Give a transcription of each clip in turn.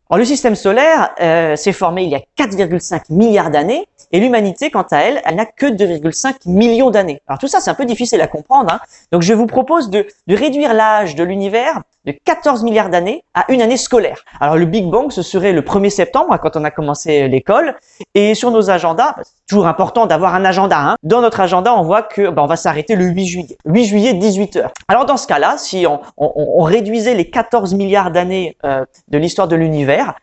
Alors, le système solaire s'est formé il y a 4,5 milliards d'années et l'humanité, quant à elle, elle n'a que 2,5 millions d'années. Alors tout ça, c'est un peu difficile à comprendre, hein. Donc je vous propose de réduire l'âge de l'univers de 14 milliards d'années à une année scolaire. Alors le Big Bang, ce serait le 1er septembre, quand on a commencé l'école. Et sur nos agendas, c'est toujours important d'avoir un agenda, hein. Dans notre agenda, on voit que on va s'arrêter le 8 juillet. 8 juillet, 18 heures. Alors dans ce cas-là, si on réduisait les 14 milliards d'années de l'histoire de l'univers,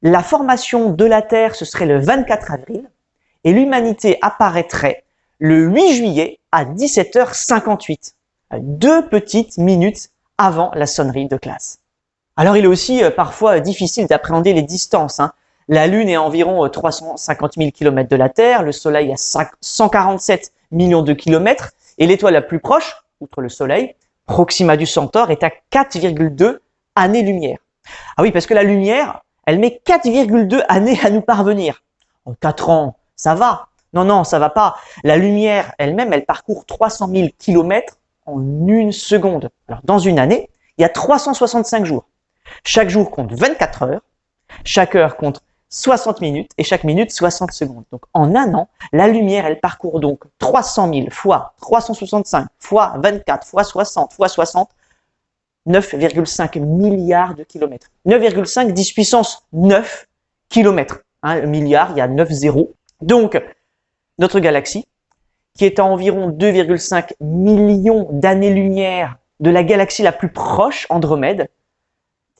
la formation de la Terre, ce serait le 24 avril. Et l'humanité apparaîtrait le 8 juillet à 17h58, 2 petites minutes avant la sonnerie de classe. Alors il est aussi parfois difficile d'appréhender les distances, hein. La Lune est à environ 350 000 km de la Terre, le Soleil à 147 millions de kilomètres, et l'étoile la plus proche, outre le Soleil, Proxima du Centaure, est à 4,2 années-lumière. Ah oui, parce que la lumière, elle met 4,2 années à nous parvenir. En 4 ans, ça va. Non, ça va pas. La lumière elle-même, elle parcourt 300 000 kilomètres en 1 seconde. Alors, dans une année, il y a 365 jours. Chaque jour compte 24 heures, chaque heure compte 60 minutes et chaque minute 60 secondes. Donc, en un an, la lumière, elle parcourt donc 300 000 fois 365 fois 24 fois 60 fois 60, 9,5 milliards de kilomètres. 9,5 10 puissance 9 kilomètres. Hein, le milliard, il y a 9 zéros. Donc, notre galaxie, qui est à environ 2,5 millions d'années-lumière de la galaxie la plus proche, Andromède,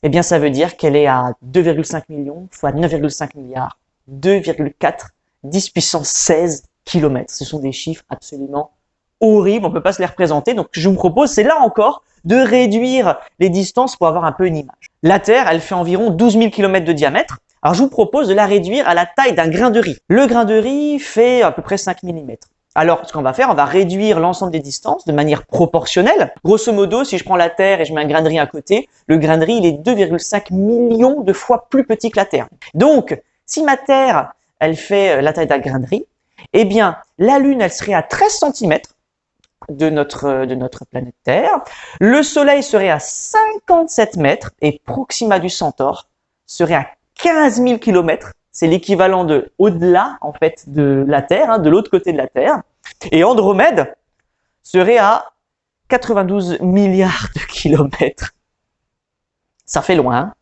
eh bien, ça veut dire qu'elle est à 2,5 millions fois 9,5 milliards, 2,4 10 puissance 16 kilomètres. Ce sont des chiffres absolument horribles, on ne peut pas se les représenter. Donc, je vous propose, c'est là encore, de réduire les distances pour avoir un peu une image. La Terre, elle fait environ 12 000 km de diamètre. Alors, je vous propose de la réduire à la taille d'un grain de riz. Le grain de riz fait à peu près 5 mm. Alors, ce qu'on va faire, on va réduire l'ensemble des distances de manière proportionnelle. Grosso modo, si je prends la Terre et je mets un grain de riz à côté, le grain de riz, il est 2,5 millions de fois plus petit que la Terre. Donc, si ma Terre, elle fait la taille d'un grain de riz, eh bien, la Lune, elle serait à 13 cm de notre planète Terre. Le Soleil serait à 57 mètres et Proxima du Centaure serait à 15 000 km. C'est l'équivalent de au-delà, en fait, de la Terre, hein, de l'autre côté de la Terre. Et Andromède serait à 92 milliards de kilomètres. Ça fait loin, hein.